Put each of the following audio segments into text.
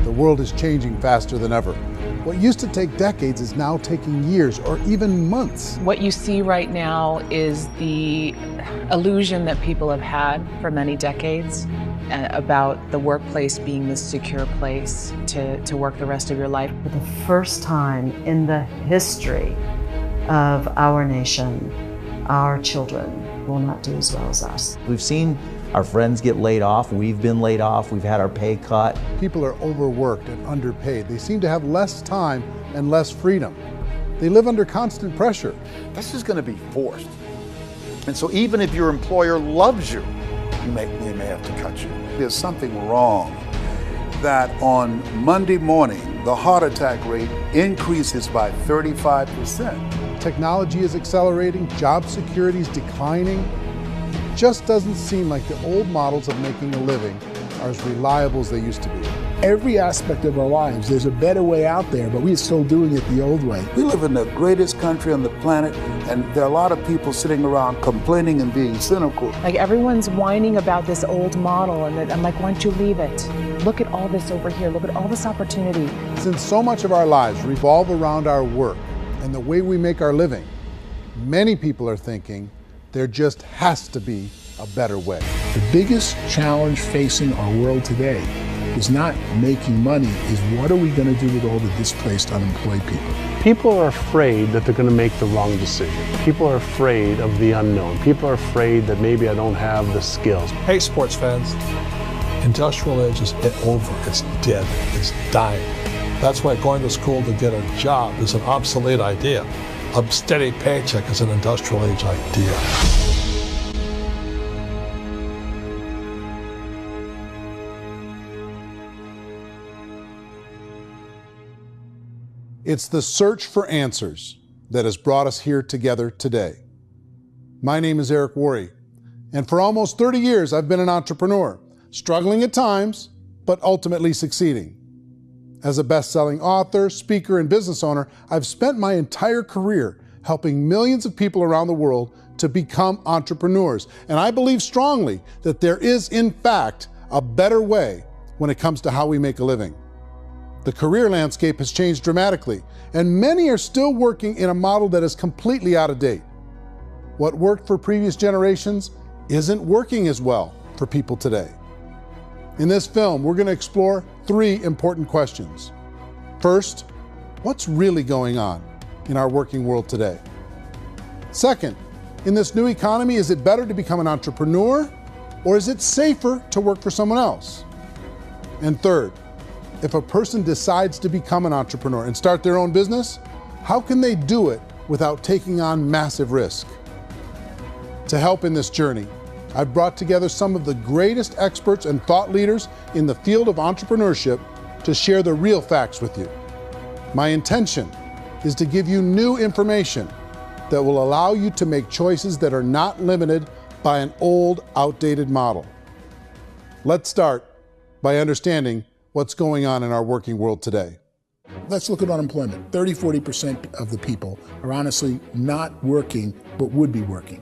The world is changing faster than ever. What used to take decades is now taking years or even months. What you see right now is the illusion that people have had for many decades about the workplace being this secure place to work the rest of your life. For the first time in the history of our nation, our children will not do as well as us. We've seen our friends get laid off, we've been laid off, we've had our pay cut. People are overworked and underpaid. They seem to have less time and less freedom. They live under constant pressure. This is going to be forced. And so even if your employer loves you, they may have to cut you. There's something wrong that on Monday morning, the heart attack rate increases by 35%. Technology is accelerating, job security is declining. It just doesn't seem like the old models of making a living are as reliable as they used to be. Every aspect of our lives, there's a better way out there, but we're still doing it the old way. We live in the greatest country on the planet, and there are a lot of people sitting around complaining and being cynical. Like everyone's whining about this old model, and I'm like, why don't you leave it? Look at all this over here. Look at all this opportunity. Since so much of our lives revolve around our work and the way we make our living, many people are thinking there just has to be a better way. The biggest challenge facing our world today is not making money, is what are we going to do with all the displaced, unemployed people? People are afraid that they're going to make the wrong decision. People are afraid of the unknown. People are afraid that maybe I don't have the skills. Hey, sports fans, industrial age is over, it's dead, it's dying. That's why going to school to get a job is an obsolete idea. A steady paycheck is an industrial age idea. It's the search for answers that has brought us here together today. My name is Eric Worre, and for almost 30 years I've been an entrepreneur, struggling at times, but ultimately succeeding. As a best-selling author, speaker, and business owner, I've spent my entire career helping millions of people around the world to become entrepreneurs. And I believe strongly that there is, in fact, a better way when it comes to how we make a living. The career landscape has changed dramatically, and many are still working in a model that is completely out of date. What worked for previous generations isn't working as well for people today. In this film, we're going to explore 3 important questions. First, what's really going on in our working world today? Second, in this new economy, is it better to become an entrepreneur, or is it safer to work for someone else? And third, if a person decides to become an entrepreneur and start their own business, how can they do it without taking on massive risk? To help in this journey, I've brought together some of the greatest experts and thought leaders in the field of entrepreneurship to share the real facts with you. My intention is to give you new information that will allow you to make choices that are not limited by an old, outdated model. Let's start by understanding what's going on in our working world today. Let's look at unemployment. 30–40% of the people are honestly not working, but would be working.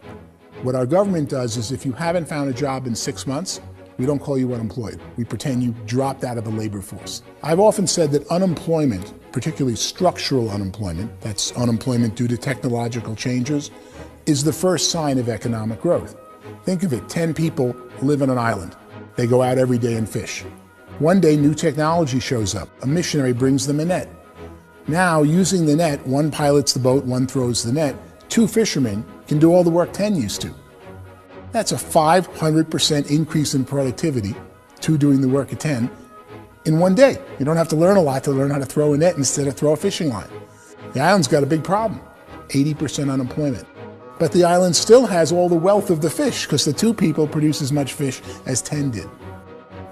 What our government does is if you haven't found a job in 6 months, we don't call you unemployed. We pretend you dropped out of the labor force. I've often said that unemployment, particularly structural unemployment, that's unemployment due to technological changes, is the first sign of economic growth. Think of it, 10 people live on an island. They go out every day and fish. One day, new technology shows up. A missionary brings them a net. Now, using the net, one pilots the boat, one throws the net. 2 fishermen can do all the work 10 used to. That's a 500% increase in productivity, 2 doing the work of 10, in one day. You don't have to learn a lot to learn how to throw a net instead of throw a fishing line. The island's got a big problem, 80% unemployment. But the island still has all the wealth of the fish because the 2 people produce as much fish as 10 did.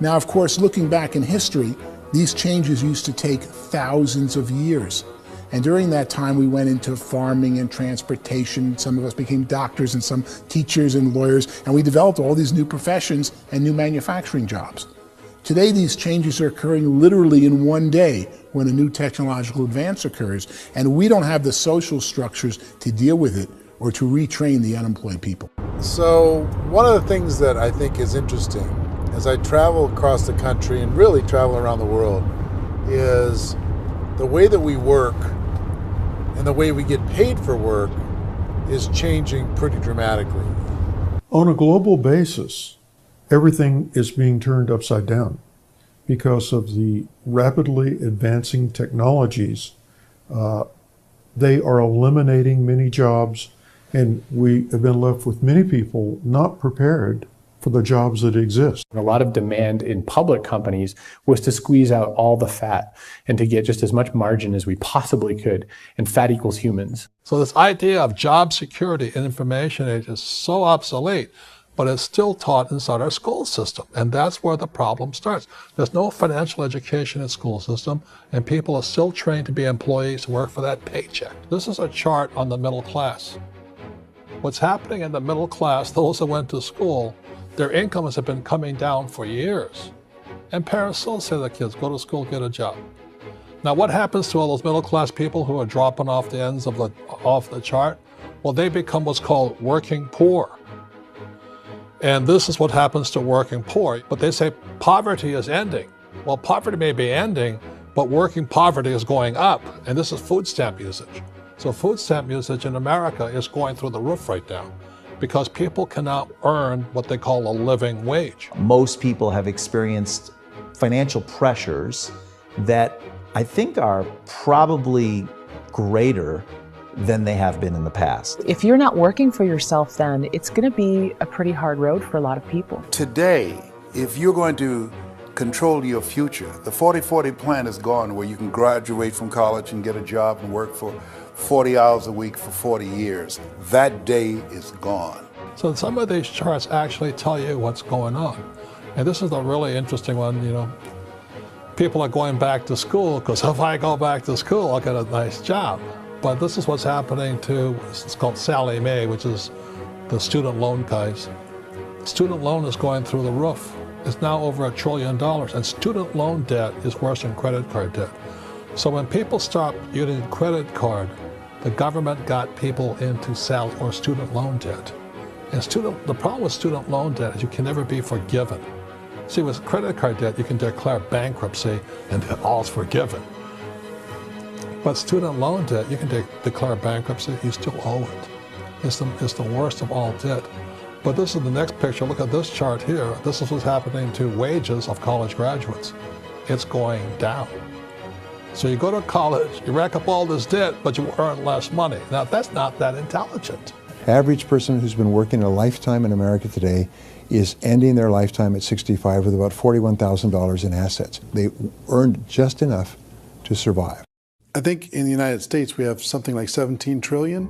Now, of course, looking back in history, these changes used to take thousands of years. And during that time, we went into farming and transportation. Some of us became doctors and some teachers and lawyers, and we developed all these new professions and new manufacturing jobs. Today, these changes are occurring literally in one day when a new technological advance occurs, and we don't have the social structures to deal with it or to retrain the unemployed people. So one of the things that I think is interesting as I travel across the country and really travel around the world, is the way that we work and the way we get paid for work is changing pretty dramatically. On a global basis, everything is being turned upside down because of the rapidly advancing technologies. They are eliminating many jobs, and we have been left with many people not prepared for the jobs that exist. A lot of demand in public companies was to squeeze out all the fat and to get just as much margin as we possibly could, and fat equals humans. So this idea of job security and information age is so obsolete, but it's still taught inside our school system. And that's where the problem starts. There's no financial education in the school system, and people are still trained to be employees who work for that paycheck. This is a chart on the middle class. What's happening in the middle class, those that went to school, their incomes have been coming down for years. And parents still say to their kids, go to school, get a job. Now what happens to all those middle class people who are dropping off the ends of the chart? Well, they become what's called working poor. And this is what happens to working poor. But they say poverty is ending. Well, poverty may be ending, but working poverty is going up. And this is food stamp usage. So food stamp usage in America is going through the roof right now, because people cannot earn what they call a living wage. Most people have experienced financial pressures that I think are probably greater than they have been in the past. If you're not working for yourself, then it's going to be a pretty hard road for a lot of people. Today, if you're going to control your future, the 40-40 plan is gone, where you can graduate from college and get a job and work for 40 hours a week for 40 years. That day is gone. So some of these charts actually tell you what's going on. And this is a really interesting one, you know. People are going back to school because if I go back to school, I'll get a nice job. But this is what's happening to, it's called Sallie Mae, which is the student loan guys. Student loan is going through the roof. It's now over $1 trillion, and student loan debt is worse than credit card debt. So when people stopped using credit card, the government got people into student loan debt. And the problem with student loan debt is you can never be forgiven. See, with credit card debt, you can declare bankruptcy and all's forgiven. But student loan debt, you can declare bankruptcy, you still owe it. It's the worst of all debt. But this is the next picture. Look at this chart here. This is what's happening to wages of college graduates. It's going down. So you go to college, you rack up all this debt, but you earn less money. Now, that's not that intelligent. Average person who's been working a lifetime in America today is ending their lifetime at 65 with about $41,000 in assets. They earned just enough to survive. I think in the United States we have something like 17 trillion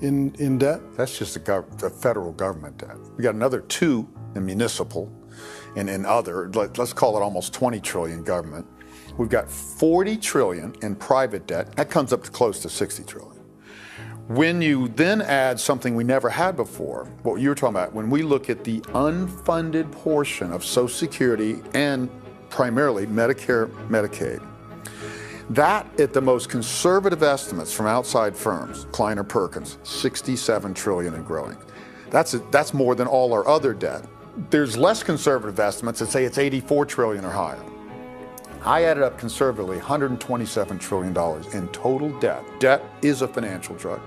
in debt. That's just the federal government debt. We got another 2 in municipal and in other, let's call it almost 20 trillion government. We've got 40 trillion in private debt. That comes up to close to 60 trillion. When you then add something we never had before, what you were talking about, when we look at the unfunded portion of Social Security and primarily Medicare, Medicaid, that at the most conservative estimates from outside firms, Kleiner Perkins, 67 trillion and growing. That's more than all our other debt. There's less conservative estimates that say it's 84 trillion or higher. I added up conservatively $127 trillion in total debt. Debt is a financial drug.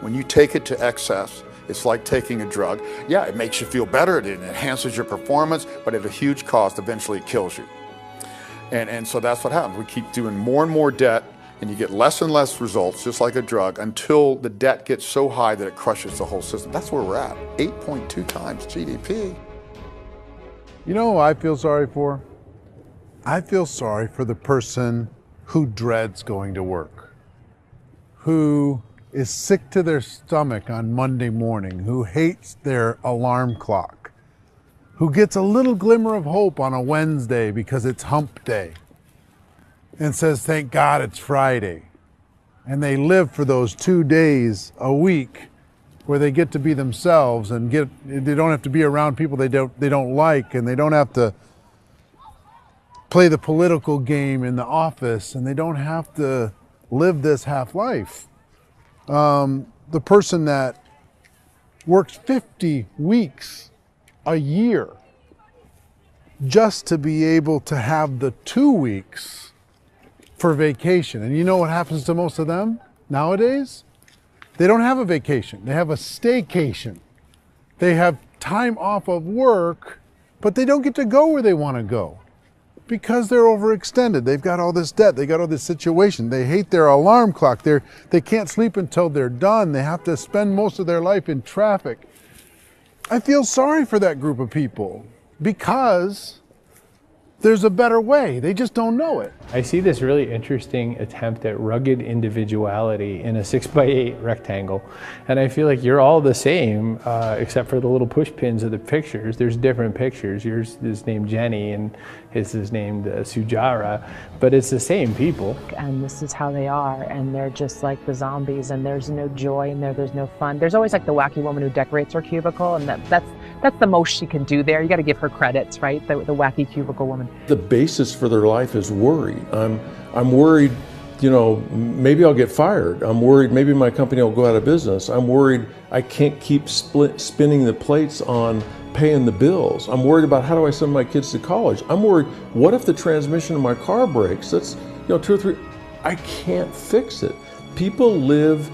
When you take it to excess, it's like taking a drug. Yeah, it makes you feel better, it enhances your performance, but at a huge cost, eventually it kills you. And so that's what happens. We keep doing more and more debt, and you get less and less results, just like a drug, until the debt gets so high that it crushes the whole system. That's where we're at, 8.2 times GDP. You know who I feel sorry for? I feel sorry for the person who dreads going to work, who is sick to their stomach on Monday morning, who hates their alarm clock, who gets a little glimmer of hope on a Wednesday because it's hump day and says, thank God it's Friday. And they live for those 2 days a week where they get to be themselves and they don't have to be around people they don't like, and they don't have to play the political game in the office, and they don't have to live this half life. The person that works 50 weeks a year just to be able to have the 2 weeks for vacation. And you know what happens to most of them nowadays? They don't have a vacation. They have a staycation. They have time off of work, but they don't get to go where they want to go because they're overextended. They've got all this debt. They got all this situation. They hate their alarm clock. They can't sleep until they're done. They have to spend most of their life in traffic. I feel sorry for that group of people because there's a better way. They just don't know it. I see this really interesting attempt at rugged individuality in a 6x8 rectangle. And I feel like you're all the same, except for the little push pins of the pictures. There's different pictures. Yours is named Jenny and his is named Sujara, but it's the same people. And this is how they are, and they're just like the zombies, and there's no joy in there, there's no fun. There's always like the wacky woman who decorates her cubicle, and that's the most she can do there. You got to give her credits, right? The wacky cubicle woman. The basis for their life is worry. I'm worried, you know, maybe I'll get fired. I'm worried maybe my company will go out of business. I'm worried I can't keep spinning the plates on paying the bills. I'm worried about how do I send my kids to college. I'm worried, what if the transmission of my car breaks? That's, you know, 2 or 3, I can't fix it. People live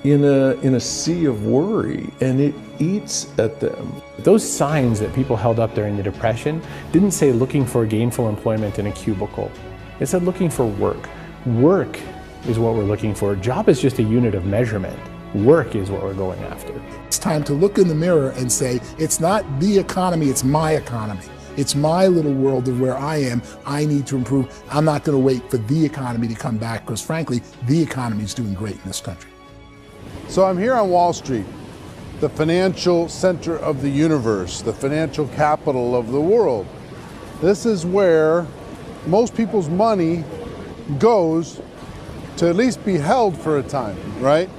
in a sea of worry, and it eats at them. Those signs that people held up during the Depression didn't say looking for gainful employment in a cubicle. It said looking for work. Work is what we're looking for. Job is just a unit of measurement. Work is what we're going after. It's time to look in the mirror and say, it's not the economy, it's my economy. It's my little world of where I am. I need to improve. I'm not going to wait for the economy to come back because frankly, the economy is doing great in this country. So I'm here on Wall Street, the financial center of the universe, the financial capital of the world. This is where most people's money goes to at least be held for a time, right?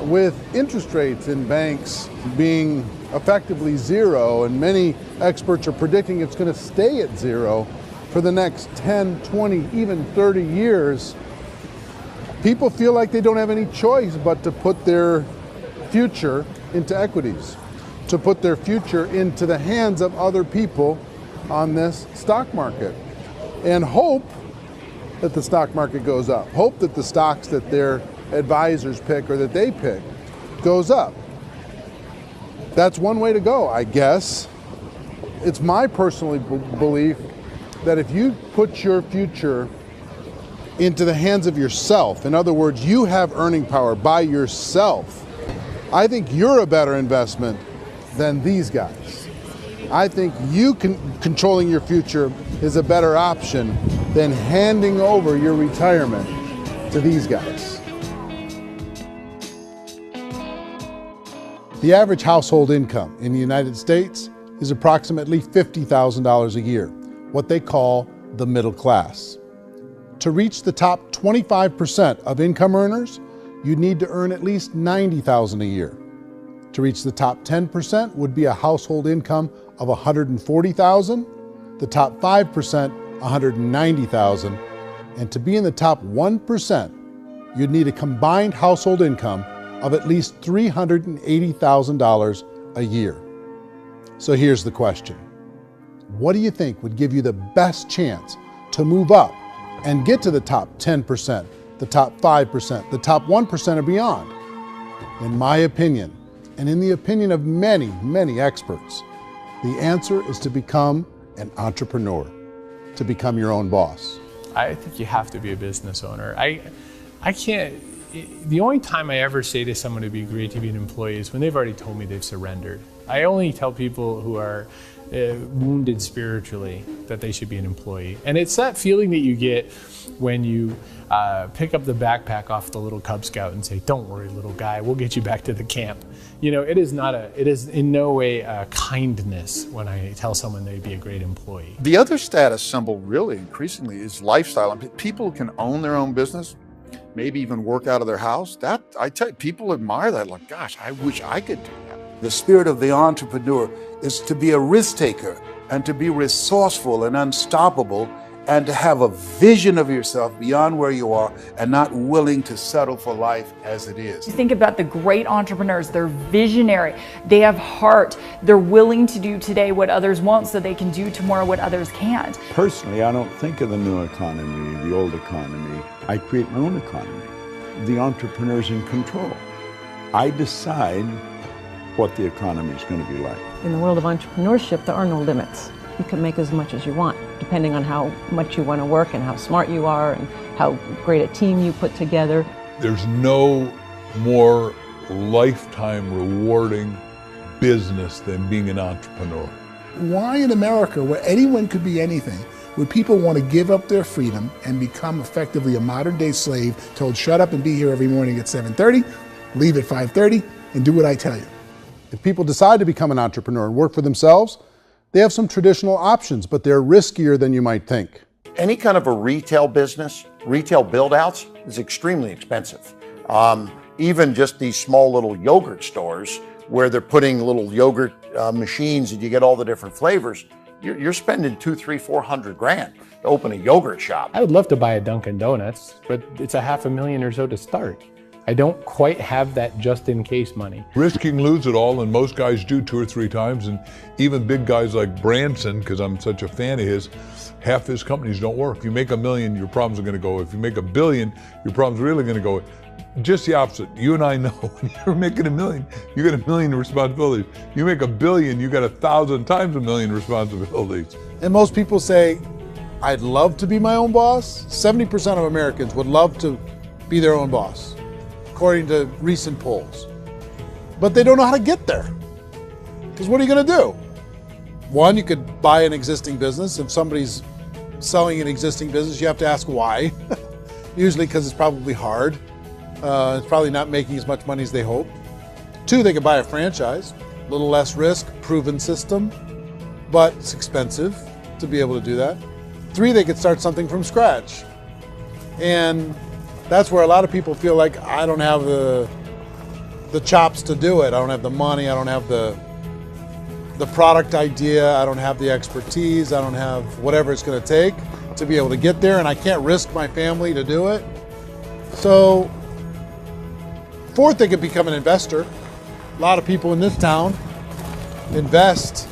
With interest rates in banks being effectively zero, and many experts are predicting it's going to stay at zero for the next 10, 20, even 30 years, people feel like they don't have any choice but to put their future into equities, to put their future into the hands of other people on this stock market, and hope that the stock market goes up, hope that the stocks that their advisors pick or that they pick goes up. That's one way to go, I guess. It's my personal belief that if you put your future into the hands of yourself, in other words, you have earning power by yourself, I think you're a better investment than these guys. I think you controlling your future is a better option than handing over your retirement to these guys. The average household income in the United States is approximately $50,000 a year, what they call the middle class. To reach the top 25% of income earners, you'd need to earn at least $90,000 a year. To reach the top 10% would be a household income of $140,000, the top 5%, $190,000, and to be in the top 1%, you'd need a combined household income of at least $380,000 a year. So here's the question. What do you think would give you the best chance to move up and get to the top 10%, the top 5%, the top 1% or beyond? In my opinion, and in the opinion of many, many experts, the answer is to become an entrepreneur, to become your own boss. I think you have to be a business owner. I can't, the only time I ever say to someone it'd be great to be an employee is when they've already told me they've surrendered. I only tell people who are wounded spiritually that they should be an employee. And it's that feeling that you get when you pick up the backpack off the little Cub Scout and say, "Don't worry, little guy, we'll get you back to the camp." You know, it is in no way a kindness when I tell someone they'd be a great employee. The other status symbol really increasingly is lifestyle. I mean, people can own their own business, maybe even work out of their house. That, I tell you, people admire that, like, gosh, I wish I could do that. The spirit of the entrepreneur is to be a risk taker and to be resourceful and unstoppable and to have a vision of yourself beyond where you are and not willing to settle for life as it is. You think about the great entrepreneurs, they're visionary, they have heart, they're willing to do today what others won't so they can do tomorrow what others can't. Personally, I don't think of the new economy, the old economy. I create my own economy. The entrepreneur's in control. I decide what the economy is going to be like. In the world of entrepreneurship, there are no limits. You can make as much as you want, depending on how much you want to work and how smart you are and how great a team you put together. There's no more lifetime rewarding business than being an entrepreneur. Why in America, where anyone could be anything, would people want to give up their freedom and become effectively a modern-day slave, told shut up and be here every morning at 7:30, leave at 5:30, and do what I tell you? If people decide to become an entrepreneur and work for themselves, they have some traditional options, but they're riskier than you might think. Any kind of a retail business, retail build-outs is extremely expensive. Even just these small little yogurt stores where they're putting little yogurt machines and you get all the different flavors, you're spending $200,000, $300,000, $400,000 to open a yogurt shop. I would love to buy a Dunkin' Donuts, but it's $500,000 or so to start. I don't quite have that just-in-case money. Risking lose it all, and most guys do 2 or 3 times, and even big guys like Branson, because I'm such a fan of his, half his companies don't work. If you make $1 million, your problems are going to go. If you make $1 billion, your problems are really going to go. Just the opposite. You and I know when you're making $1 million, you got $1 million responsibilities. You make $1 billion, you got 1,000 times $1 million responsibilities. And most people say, I'd love to be my own boss. 70% of Americans would love to be their own boss, according to recent polls. But they don't know how to get there. Because what are you going to do? One, you could buy an existing business. If somebody's selling an existing business, you have to ask why. Usually because it's probably hard. It's probably not making as much money as they hope. 2, they could buy a franchise. A little less risk, proven system, but it's expensive to be able to do that. 3, they could start something from scratch. And that's where a lot of people feel like, I don't have the chops to do it. I don't have the money. I don't have the product idea. I don't have the expertise. I don't have whatever it's going to take to be able to get there, and I can't risk my family to do it. So, 4th, they could become an investor. A lot of people in this town invest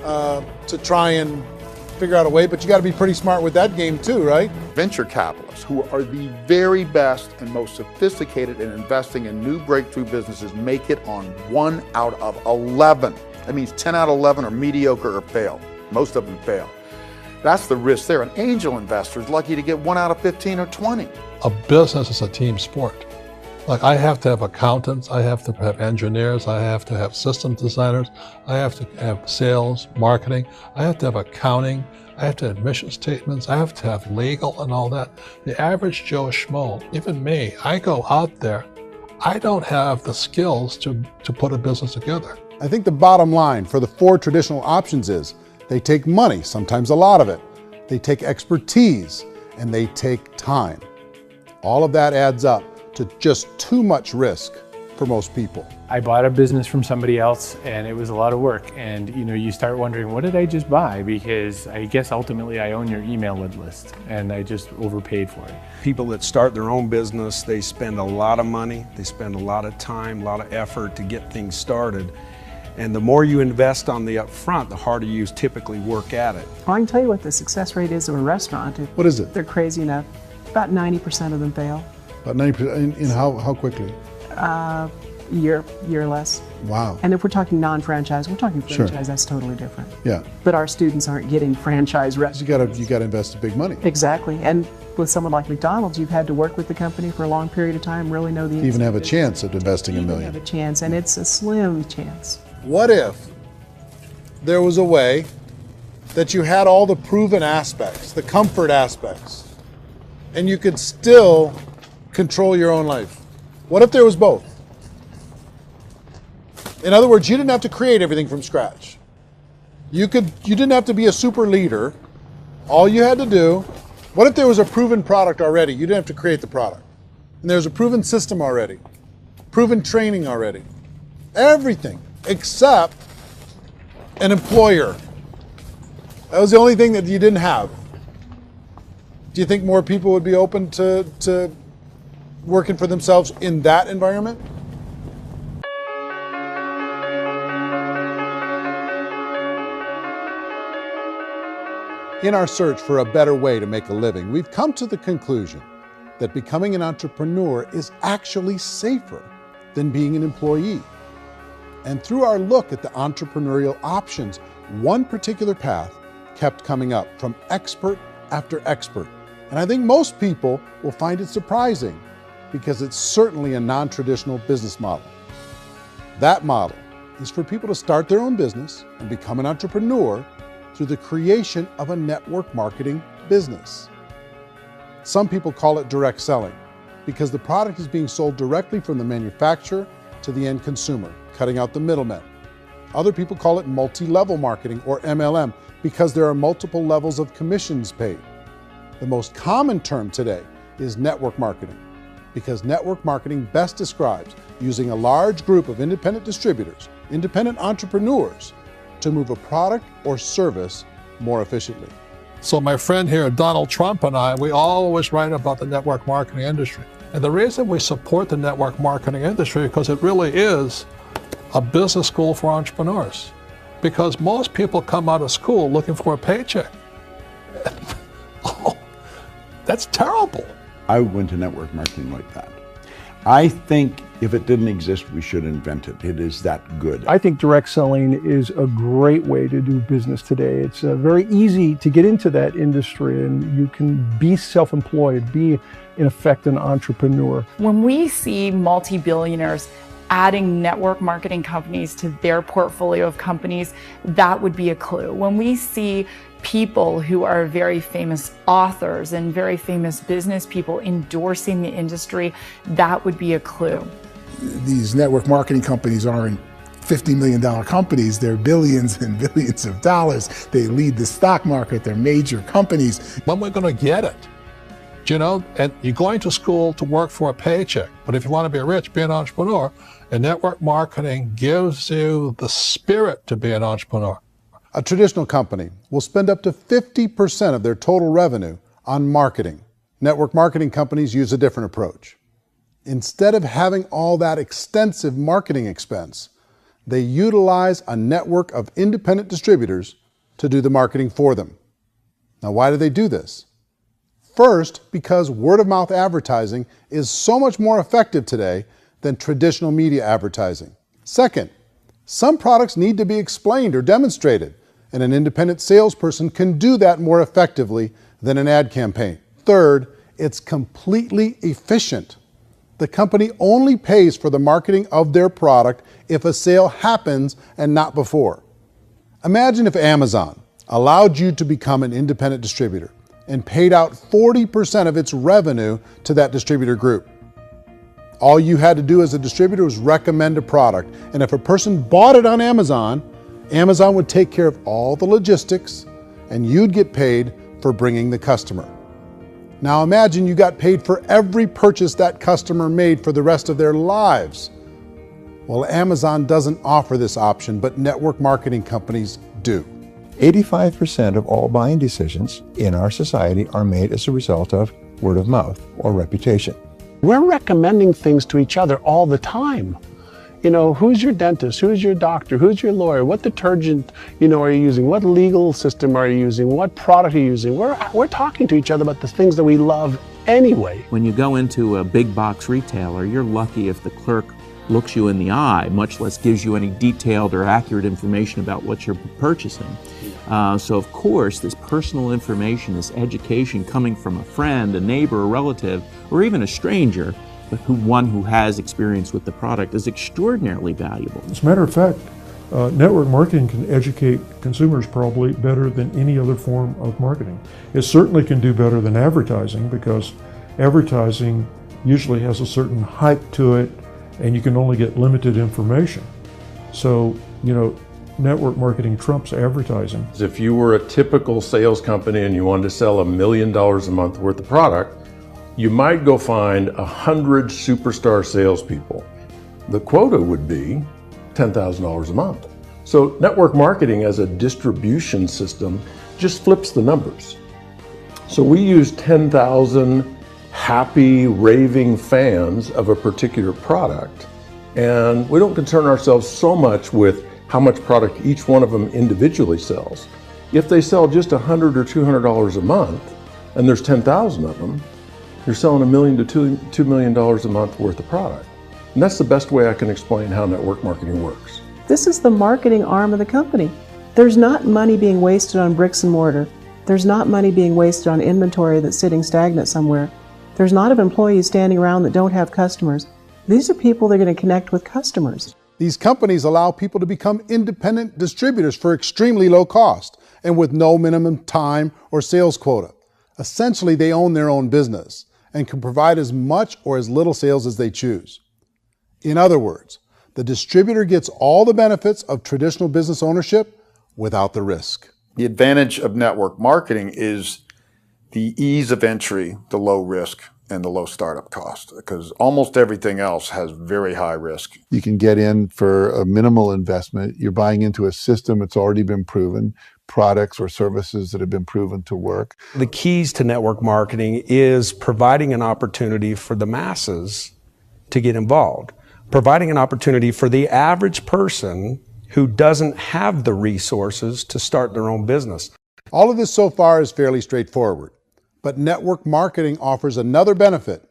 to try and figure out a way, but you got to be pretty smart with that game too, right? Venture capitalists, who are the very best and most sophisticated in investing in new breakthrough businesses, make it on 1 out of 11. That means 10 out of 11 are mediocre or fail. Most of them fail. That's the risk there. An angel investor is lucky to get 1 out of 15 or 20. A business is a team sport. Like, I have to have accountants, I have to have engineers, I have to have system designers, I have to have sales, marketing, I have to have accounting, I have to have mission statements, I have to have legal and all that. The average Joe Schmo, even me, I go out there, I don't have the skills to put a business together. I think the bottom line for the 4 traditional options is they take money, sometimes a lot of it. They take expertise, and they take time. All of that adds up to just too much risk for most people. I bought a business from somebody else and it was a lot of work, and you start wondering, what did I just buy? Because I guess ultimately I own your email list and I just overpaid for it. People that start their own business, they spend a lot of money, they spend a lot of time, a lot of effort to get things started. And the more you invest on the upfront, the harder you typically work at it. Well, I can tell you what the success rate is of a restaurant. What is it? They're crazy enough. About 90% of them fail. About 90%, in how quickly? Year or less. Wow. And if we're talking non-franchise, we're talking franchise, Sure. That's totally different. Yeah. But our students aren't getting franchise restaurants. You got to invest big money. Exactly. And with someone like McDonald's, you've had to work with the company for a long period of time, really know the Even have a chance at investing $1 million. have a chance, and it's a slim chance. What if there was a way that you had all the proven aspects, the comfort aspects, and you could still control your own life? What if there was both? In other words, you didn't have to create everything from scratch. You didn't have to be a super leader. All you had to do, what if there was a proven product already? You didn't have to create the product. And there's a proven system already, proven training already. Everything except an employer. That was the only thing that you didn't have. Do you think more people would be open to working for themselves in that environment? In our search for a better way to make a living, we've come to the conclusion that becoming an entrepreneur is actually safer than being an employee. And through our look at the entrepreneurial options, one particular path kept coming up from expert after expert. And I think most people will find it surprising because it's certainly a non-traditional business model. That model is for people to start their own business and become an entrepreneur through the creation of a network marketing business. Some people call it direct selling because the product is being sold directly from the manufacturer to the end consumer, cutting out the middlemen. Other people call it multi-level marketing, or MLM, because there are multiple levels of commissions paid. The most common term today is network marketing, because network marketing best describes using a large group of independent distributors, independent entrepreneurs, to move a product or service more efficiently. So my friend here, Donald Trump, and I, we always write about the network marketing industry. And the reason we support the network marketing industry is because it really is a business school for entrepreneurs. Because most people come out of school looking for a paycheck. Oh, that's terrible. I went to network marketing like that. I think if it didn't exist, we should invent it. It is that good. I think direct selling is a great way to do business today. It's very easy to get into that industry, and you can be self-employed, be in effect an entrepreneur. When we see multi-billionaires adding network marketing companies to their portfolio of companies, that would be a clue. When we see people who are very famous authors and very famous business people endorsing the industry, that would be a clue. These network marketing companies aren't $50 million companies, they're billions and billions of dollars. They lead the stock market, they're major companies. When we're going to get it? You know, and you're going to school to work for a paycheck, but if you want to be rich, be an entrepreneur, and network marketing gives you the spirit to be an entrepreneur. A traditional company will spend up to 50% of their total revenue on marketing. Network marketing companies use a different approach. Instead of having all that extensive marketing expense, they utilize a network of independent distributors to do the marketing for them. Now, why do they do this? First, because word-of-mouth advertising is so much more effective today than traditional media advertising. Second, some products need to be explained or demonstrated, and an independent salesperson can do that more effectively than an ad campaign. Third, it's completely efficient. The company only pays for the marketing of their product if a sale happens and not before. Imagine if Amazon allowed you to become an independent distributor and paid out 40% of its revenue to that distributor group. All you had to do as a distributor was recommend a product, and if a person bought it on Amazon, Amazon would take care of all the logistics, and you'd get paid for bringing the customer. Now imagine you got paid for every purchase that customer made for the rest of their lives. Well, Amazon doesn't offer this option, but network marketing companies do. 85% of all buying decisions in our society are made as a result of word of mouth or reputation. We're recommending things to each other all the time. You know, who's your dentist? Who's your doctor? Who's your lawyer? What detergent, are you using? What legal system are you using? What product are you using? We're talking to each other about the things that we love anyway. When you go into a big box retailer, you're lucky if the clerk looks you in the eye, much less gives you any detailed or accurate information about what you're purchasing. So of course, this personal information, this education coming from a friend, a neighbor, a relative, or even a stranger, but one who has experience with the product is extraordinarily valuable. As a matter of fact, network marketing can educate consumers probably better than any other form of marketing. It certainly can do better than advertising because advertising usually has a certain hype to it and you can only get limited information. So, network marketing trumps advertising. If you were a typical sales company and you wanted to sell $1 million a month worth of product, you might go find 100 superstar salespeople. The quota would be $10,000 a month. So network marketing as a distribution system just flips the numbers. So we use 10,000 happy, raving fans of a particular product, and we don't concern ourselves so much with how much product each one of them individually sells. If they sell just $100 or $200 a month, and there's 10,000 of them, you're selling $1 million to $2 million a month worth of product. And that's the best way I can explain how network marketing works. This is the marketing arm of the company. There's not money being wasted on bricks and mortar. There's not money being wasted on inventory that's sitting stagnant somewhere. There's not of employees standing around that don't have customers. These are people that are going to connect with customers. These companies allow people to become independent distributors for extremely low cost and with no minimum time or sales quota. Essentially, they own their own business and can provide as much or as little sales as they choose. In other words, the distributor gets all the benefits of traditional business ownership without the risk. The advantage of network marketing is the ease of entry, the low risk, and the low startup cost, because almost everything else has very high risk. You can get in for a minimal investment. You're buying into a system that's already been proven, products or services that have been proven to work. The keys to network marketing is providing an opportunity for the masses to get involved, providing an opportunity for the average person who doesn't have the resources to start their own business. All of this so far is fairly straightforward, but network marketing offers another benefit,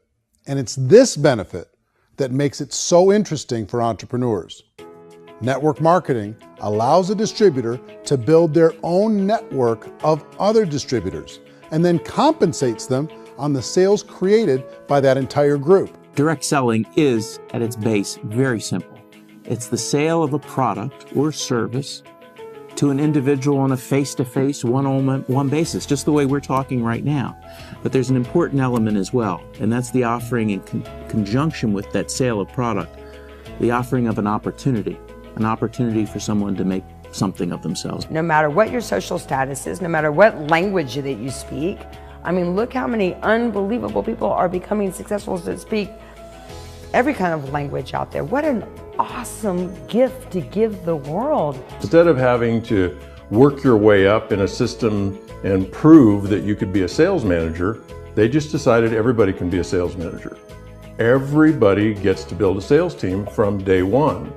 and it's this benefit that makes it so interesting for entrepreneurs. Network marketing allows a distributor to build their own network of other distributors and then compensates them on the sales created by that entire group. Direct selling is, at its base, very simple. It's the sale of a product or service to an individual on a face-to-face, one-on-one basis, just the way we're talking right now. But there's an important element as well, and that's the offering in conjunction with that sale of product, the offering of an opportunity for someone to make something of themselves. No matter what your social status is, no matter what language that you speak, I mean, look how many unbelievable people are becoming successful that speak every kind of language out there. What an awesome gift to give the world. Instead of having to work your way up in a system and prove that you could be a sales manager, they just decided everybody can be a sales manager. Everybody gets to build a sales team from day one.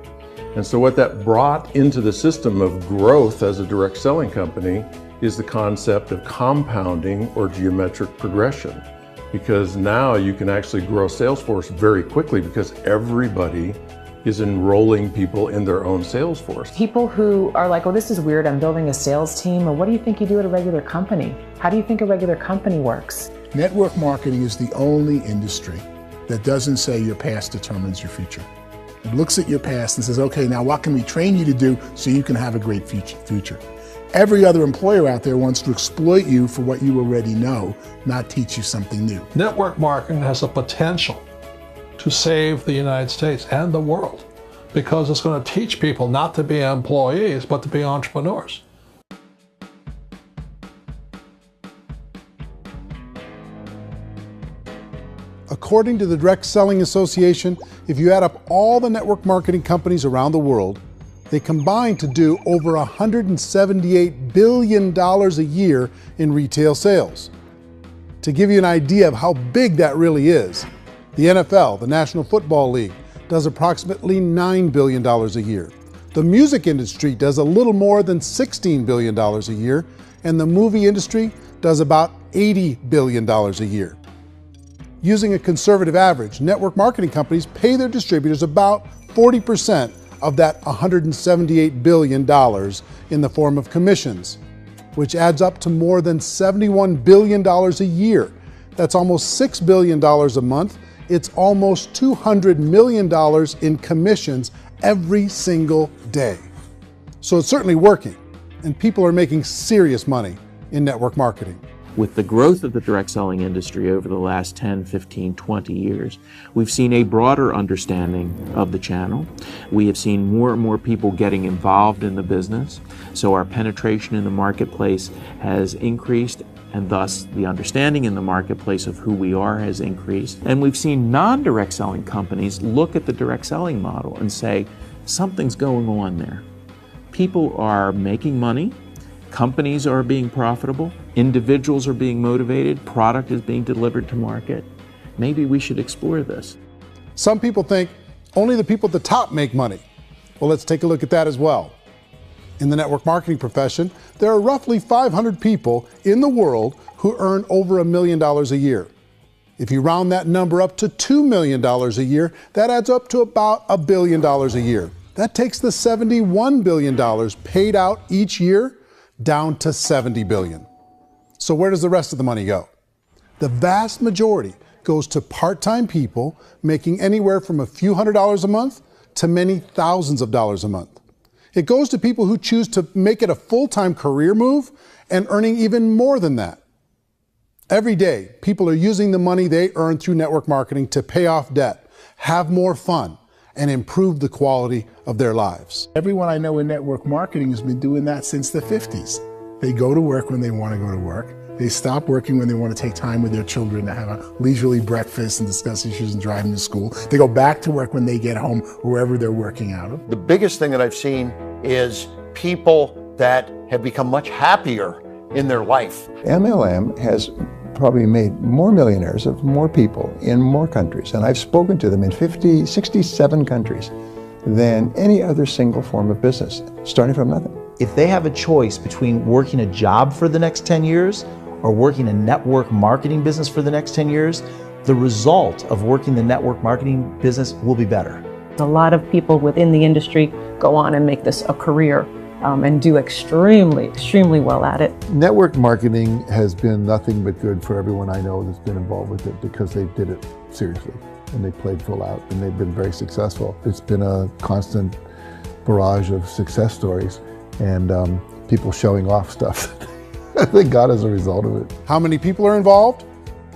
And so what that brought into the system of growth as a direct selling company is the concept of compounding or geometric progression. Because now you can actually grow a sales force very quickly because everybody is enrolling people in their own sales force. People who are like, oh, this is weird, I'm building a sales team, or what do you think you do at a regular company? How do you think a regular company works? Network marketing is the only industry that doesn't say your past determines your future. It looks at your past and says, okay, now what can we train you to do so you can have a great future? Every other employer out there wants to exploit you for what you already know, not teach you something new. Network marketing has the potential to save the United States and the world because it's going to teach people not to be employees, but to be entrepreneurs. According to the Direct Selling Association, if you add up all the network marketing companies around the world, they combine to do over $178 billion a year in retail sales. To give you an idea of how big that really is, the NFL, the National Football League, does approximately $9 billion a year. The music industry does a little more than $16 billion a year, and the movie industry does about $80 billion a year. Using a conservative average, network marketing companies pay their distributors about 40% of that $178 billion in the form of commissions, which adds up to more than $71 billion a year. That's almost $6 billion a month. It's almost $200 million in commissions every single day. So it's certainly working, and people are making serious money in network marketing. With the growth of the direct selling industry over the last 10, 15, 20 years, we've seen a broader understanding of the channel. We have seen more and more people getting involved in the business, so our penetration in the marketplace has increased, and thus the understanding in the marketplace of who we are has increased. And we've seen non-direct selling companies look at the direct selling model and say, something's going on there. People are making money, Companies are being profitable, individuals are being motivated, product is being delivered to market. Maybe we should explore this. Some people think only the people at the top make money. Well, let's take a look at that as well. In the network marketing profession, there are roughly 500 people in the world who earn over $1 million a year. If you round that number up to $2 million a year, that adds up to about $1 billion a year. That takes the $71 billion paid out each year down to $70 billion. So where does the rest of the money go? The vast majority goes to part-time people making anywhere from a few $100s a month to many thousands of dollars a month. It goes to people who choose to make it a full-time career move and earning even more than that. Every day, people are using the money they earn through network marketing to pay off debt, have more fun, and improve the quality of their lives. Everyone I know in network marketing has been doing that since the 50s. They go to work when they want to go to work. They stop working when they want to take time with their children to have a leisurely breakfast and discuss issues and drive them to school. They go back to work when they get home, wherever they're working out of. The biggest thing that I've seen is people that have become much happier in their life. MLM has probably made more millionaires of more people in more countries, and I've spoken to them in 67 countries, than any other single form of business, starting from nothing. If they have a choice between working a job for the next 10 years or working a network marketing business for the next 10 years, the result of working the network marketing business will be better. A lot of people within the industry go on and make this a career and do extremely well at it. Network marketing has been nothing but good for everyone I know that's been involved with it because they did it seriously and they played full out and they've been very successful. It's been a constant barrage of success stories and people showing off stuff that they got as a result of it. How many people are involved?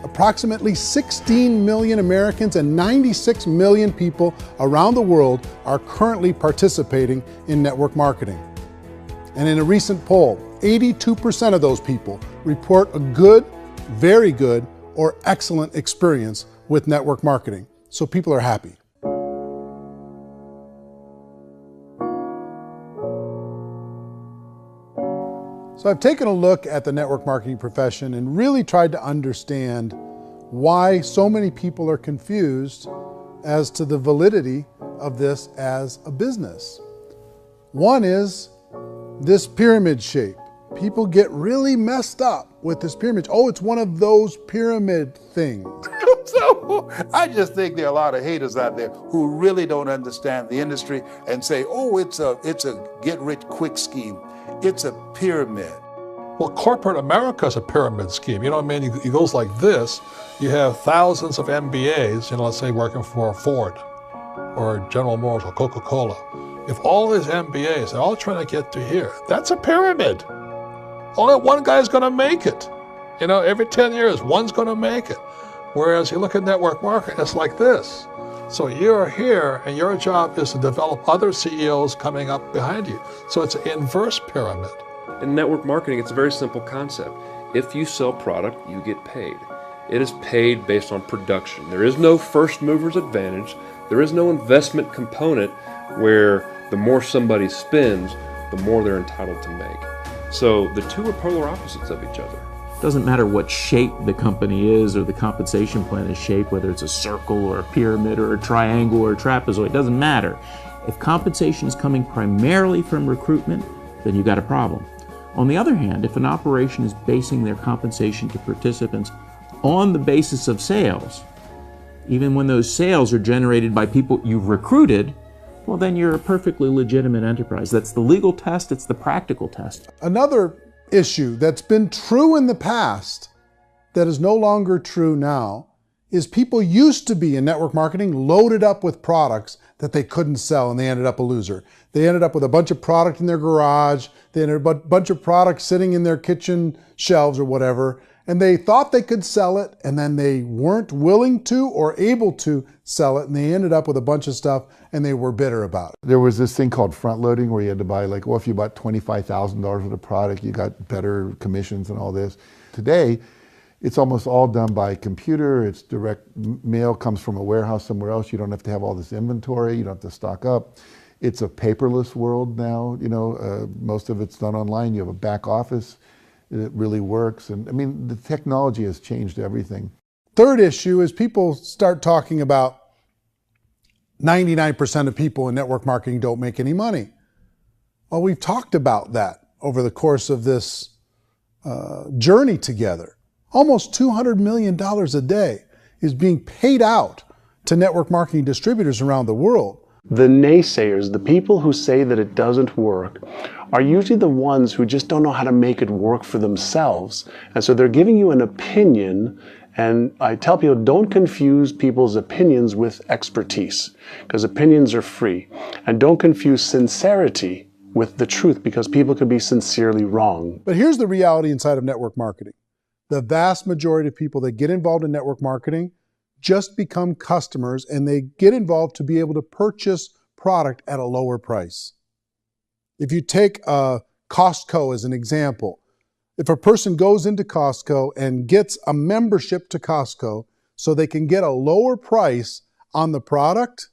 Approximately 16 million Americans and 96 million people around the world are currently participating in network marketing. And in a recent poll, 82% of those people report a good, very good, or excellent experience with network marketing. So people are happy. So I've taken a look at the network marketing profession and really tried to understand why so many people are confused as to the validity of this as a business. One is this pyramid shape. People get really messed up with this pyramid. Oh, it's one of those pyramid things. So I just think there are a lot of haters out there who really don't understand the industry and say, oh, it's a get-rich-quick scheme. It's a pyramid. Well, corporate America is a pyramid scheme. You know what I mean? It goes like this. You have thousands of MBAs, let's say working for Ford or General Motors or Coca-Cola. If all these MBAs are all trying to get to here, that's a pyramid. Only one guy's going to make it. Every 10 years, one's going to make it. Whereas you look at network marketing, it's like this. So you're here, and your job is to develop other CEOs coming up behind you. So it's an inverse pyramid. In network marketing, it's a very simple concept. If you sell product, you get paid. It is paid based on production. There is no first mover's advantage. There is no investment component where the more somebody spends, the more they're entitled to make. So the two are polar opposites of each other. Doesn't matter what shape the company is or the compensation plan is shaped, whether it's a circle or a pyramid or a triangle or a trapezoid, it doesn't matter. If compensation is coming primarily from recruitment, then you've got a problem. On the other hand, if an operation is basing their compensation to participants on the basis of sales, even when those sales are generated by people you've recruited, well, then you're a perfectly legitimate enterprise. That's the legal test, it's the practical test. Another issue that's been true in the past that is no longer true now is people used to be in network marketing loaded up with products that they couldn't sell and they ended up a loser. They ended up with a bunch of product in their garage, they ended up with a bunch of products sitting in their kitchen shelves or whatever, and they thought they could sell it and then they weren't willing to or able to sell it and they ended up with a bunch of stuff and they were bitter about it. There was this thing called front loading where you had to buy if you bought $25,000 worth of product, you got better commissions and all this. Today, it's almost all done by computer. It's direct mail comes from a warehouse somewhere else. You don't have to have all this inventory. You don't have to stock up. It's a paperless world now, you know, most of it's done online. You have a back office, it really works. And I mean, the technology has changed everything. Third issue is people start talking about 99% of people in network marketing don't make any money. Well, we've talked about that over the course of this journey together. Almost $200 million a day is being paid out to network marketing distributors around the world. The naysayers, the people who say that it doesn't work, are usually the ones who just don't know how to make it work for themselves. And so they're giving you an opinion, and I tell people, don't confuse people's opinions with expertise, because opinions are free. And don't confuse sincerity with the truth, because people can be sincerely wrong. But here's the reality inside of network marketing. The vast majority of people that get involved in network marketing just become customers, and they get involved to be able to purchase product at a lower price. If you take Costco as an example, if a person goes into Costco and gets a membership to Costco so they can get a lower price on the product,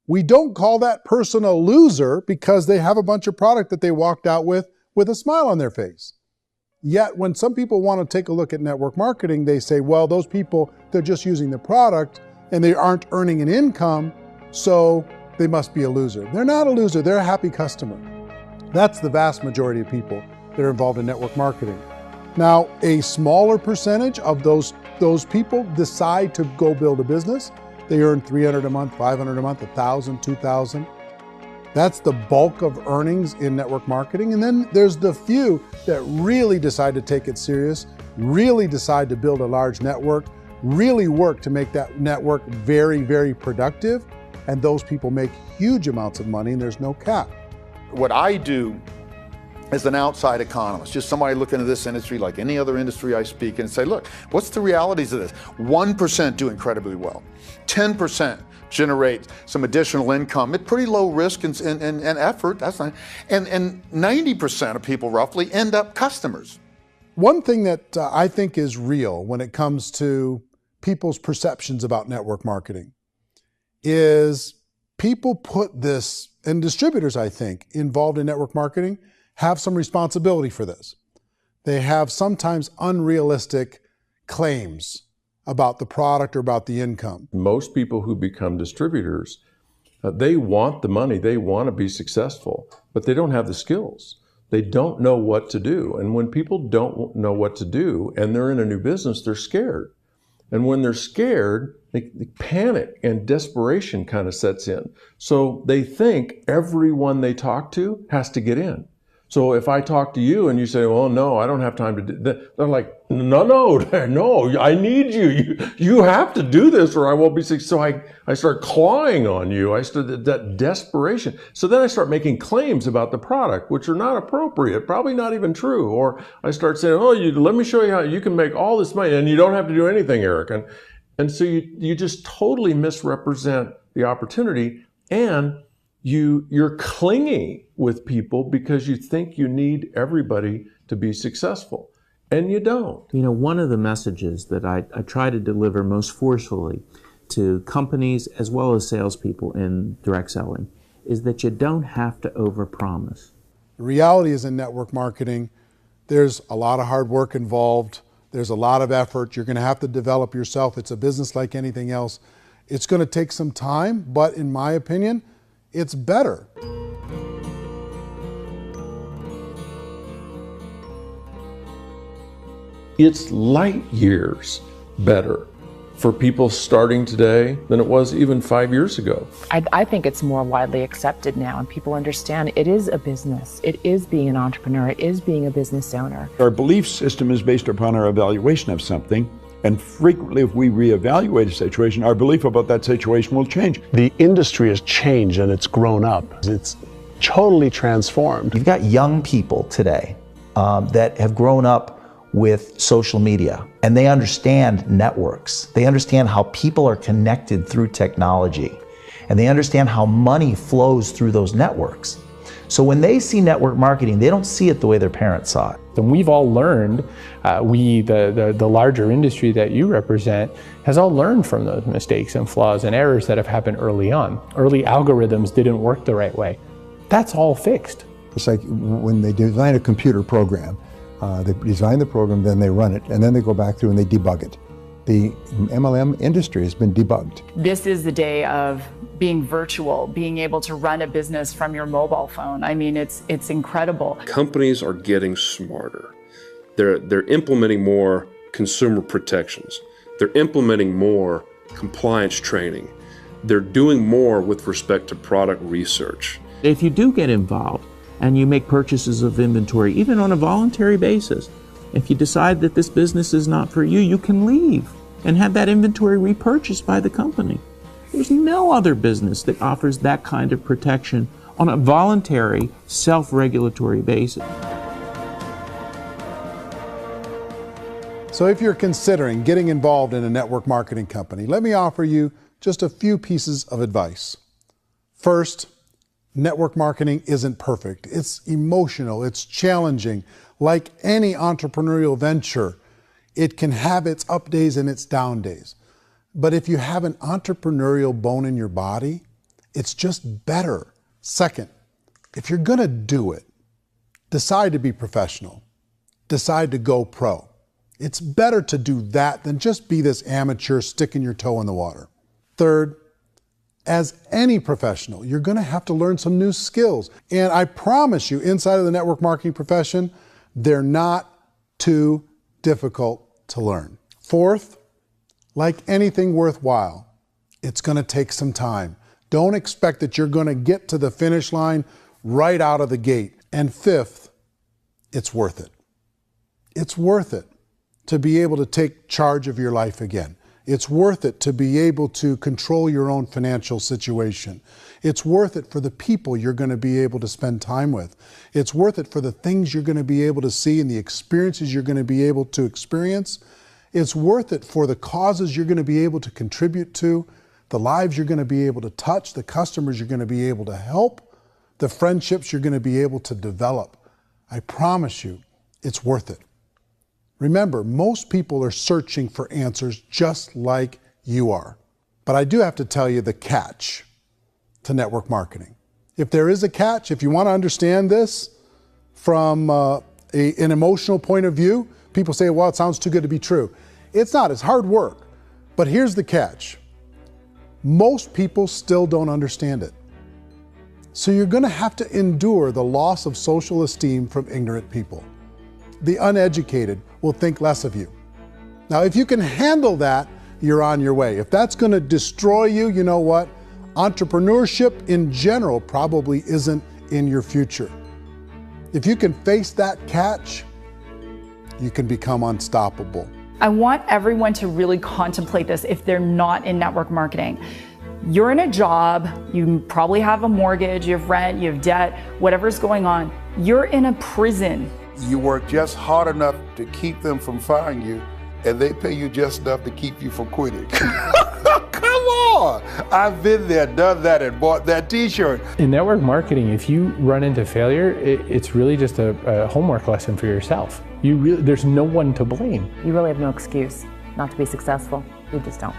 we don't call that person a loser because they have a bunch of product that they walked out with a smile on their face. Yet when some people want to take a look at network marketing, they say, well, those people, they're just using the product and they aren't earning an income, so they must be a loser. They're not a loser, they're a happy customer. That's the vast majority of people that are involved in network marketing. Now, a smaller percentage of those people decide to go build a business. They earn $300 a month, $500 a month, $1,000, $2,000. That's the bulk of earnings in network marketing. And then there's the few that really decide to take it serious, really decide to build a large network, really work to make that network very, very productive. And those people make huge amounts of money and there's no cap. What I do as an outside economist, just somebody looking at this industry like any other industry I speak and say, look, what's the realities of this? 1% do incredibly well. 10% generate some additional income at pretty low risk and effort, that's not, and 90% of people roughly end up customers. One thing that I think is real when it comes to people's perceptions about network marketing is people put this, and distributors I think involved in network marketing have some responsibility for this. They have sometimes unrealistic claims about the product or about the income. Most people who become distributors, they want the money, they want to be successful, but they don't have the skills. They don't know what to do. And when people don't know what to do and they're in a new business, they're scared. And when they're scared, they panic and desperation kind of sets in. So they think everyone they talk to has to get in. So if I talk to you and you say, well, no, I don't have time to do that, they're like, no, I need you. You have to do this or I won't be successful. So I start clawing on you. I start that desperation. So then I start making claims about the product, which are not appropriate, probably not even true. Or I start saying, oh, let me show you how you can make all this money and you don't have to do anything, Eric. And so you just totally misrepresent the opportunity, and you're clingy with people because you think you need everybody to be successful, and you don't. You know, one of the messages that I try to deliver most forcefully to companies as well as salespeople in direct selling is that you don't have to overpromise. The reality is in network marketing, there's a lot of hard work involved. There's a lot of effort. You're going to have to develop yourself. It's a business like anything else. It's going to take some time, but in my opinion, it's better. It's light years better for people starting today than it was even 5 years ago. I think it's more widely accepted now, and people understand it is a business. It is being an entrepreneur. It is being a business owner. Our belief system is based upon our evaluation of something. And frequently, if we reevaluate a situation, our belief about that situation will change. The industry has changed and it's grown up. It's totally transformed. You've got young people today that have grown up with social media, and they understand networks. They understand how people are connected through technology, and they understand how money flows through those networks. So when they see network marketing, they don't see it the way their parents saw it. ecosystem. We've all learned, the larger industry that you represent, has all learned from those mistakes and flaws and errors that have happened early on. Early algorithms didn't work the right way. That's all fixed. It's like when they design a computer program, they design the program, then they run it, and then they go back through and they debug it. The MLM industry has been debugged. This is the day of being virtual, being able to run a business from your mobile phone. I mean, it's incredible. Companies are getting smarter. They're implementing more consumer protections. They're implementing more compliance training. They're doing more with respect to product research. If you do get involved and you make purchases of inventory, even on a voluntary basis, if you decide that this business is not for you, you can leave and have that inventory repurchased by the company. There's no other business that offers that kind of protection on a voluntary, self-regulatory basis. So if you're considering getting involved in a network marketing company, let me offer you just a few pieces of advice. First, network marketing isn't perfect. It's emotional, it's challenging. Like any entrepreneurial venture, it can have its up days and its down days. But if you have an entrepreneurial bone in your body, it's just better. Second, if you're gonna do it, decide to be professional. Decide to go pro. It's better to do that than just be this amateur sticking your toe in the water. Third, as any professional, you're gonna have to learn some new skills. And I promise you, inside of the network marketing profession, they're not too difficult to learn. Fourth, like anything worthwhile, it's gonna take some time. Don't expect that you're gonna get to the finish line right out of the gate. And fifth, it's worth it. It's worth it to be able to take charge of your life again. It's worth it to be able to control your own financial situation. It's worth it for the people you're going to be able to spend time with. It's worth it for the things you're going to be able to see and the experiences you're going to be able to experience. It's worth it for the causes you're going to be able to contribute to, the lives you're going to be able to touch, the customers you're going to be able to help, the friendships you're going to be able to develop. I promise you, it's worth it. Remember, most people are searching for answers just like you are. But I do have to tell you the catch to network marketing. If there is a catch, if you want to understand this from an emotional point of view, people say, well, it sounds too good to be true. It's not, it's hard work. But here's the catch. Most people still don't understand it. So you're going to have to endure the loss of social esteem from ignorant people. The uneducated will think less of you. Now, if you can handle that, you're on your way. If that's going to destroy you, you know what? Entrepreneurship in general probably isn't in your future. If you can face that catch, you can become unstoppable. I want everyone to really contemplate this if they're not in network marketing. You're in a job, you probably have a mortgage, you have rent, you have debt, whatever's going on. You're in a prison. You work just hard enough to keep them from firing you, and they pay you just enough to keep you from quitting. Come on! I've been there, done that, and bought that t-shirt. In network marketing, if you run into failure, it's really just a homework lesson for yourself. There's no one to blame. You really have no excuse not to be successful. You just don't.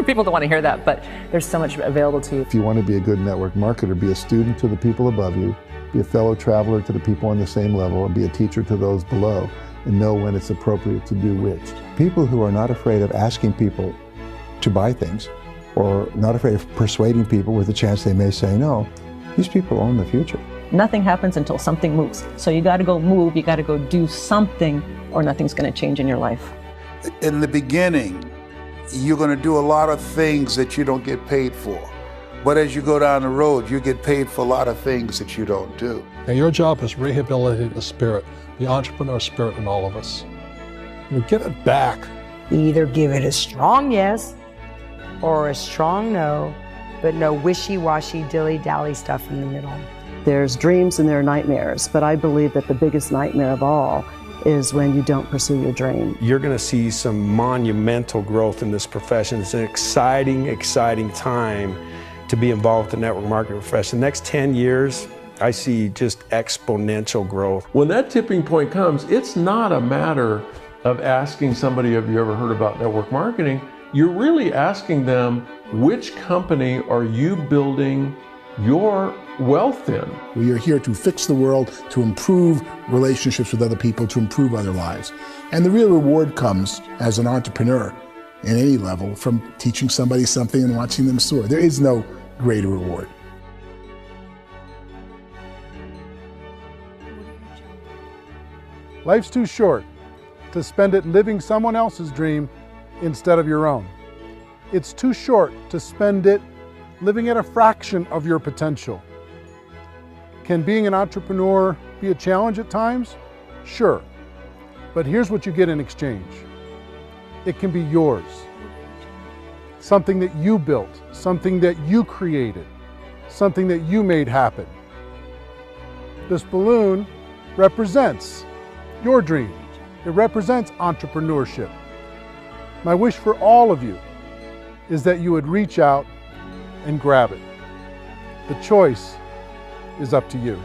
People don't want to hear that, but there's so much available to you. If you want to be a good network marketer, be a student to the people above you, be a fellow traveler to the people on the same level, and be a teacher to those below, and know when it's appropriate to do which. People who are not afraid of asking people to buy things, or not afraid of persuading people with a chance they may say no, these people own the future. Nothing happens until something moves. So you got to go move, you got to go do something, or nothing's going to change in your life. In the beginning, you're going to do a lot of things that you don't get paid for. But as you go down the road, you get paid for a lot of things that you don't do. And your job is rehabilitate the spirit, the entrepreneur spirit in all of us. You get it back. You either give it a strong yes or a strong no, but no wishy-washy, dilly-dally stuff in the middle. There's dreams and there are nightmares, but I believe that the biggest nightmare of all is when you don't pursue your dream. You're going to see some monumental growth in this profession. It's an exciting, exciting time to be involved with the network marketing profession. The next 10 years, I see just exponential growth. When that tipping point comes, it's not a matter of asking somebody, have you ever heard about network marketing? You're really asking them, which company are you building your wealth in? We are here to fix the world, to improve relationships with other people, to improve other lives. And the real reward comes as an entrepreneur in any level from teaching somebody something and watching them soar. There is no greater reward. Life's too short to spend it living someone else's dream instead of your own. It's too short to spend it living at a fraction of your potential. Can being an entrepreneur be a challenge at times? Sure. But here's what you get in exchange. It can be yours. Something that you built, something that you created, something that you made happen. This balloon represents your dream. It represents entrepreneurship. My wish for all of you is that you would reach out and grab it. The choice is up to you.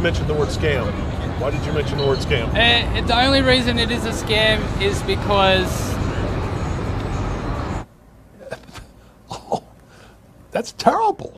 Mentioned the word scam. Why did you mention the word scam? The only reason it is a scam is because... That's terrible.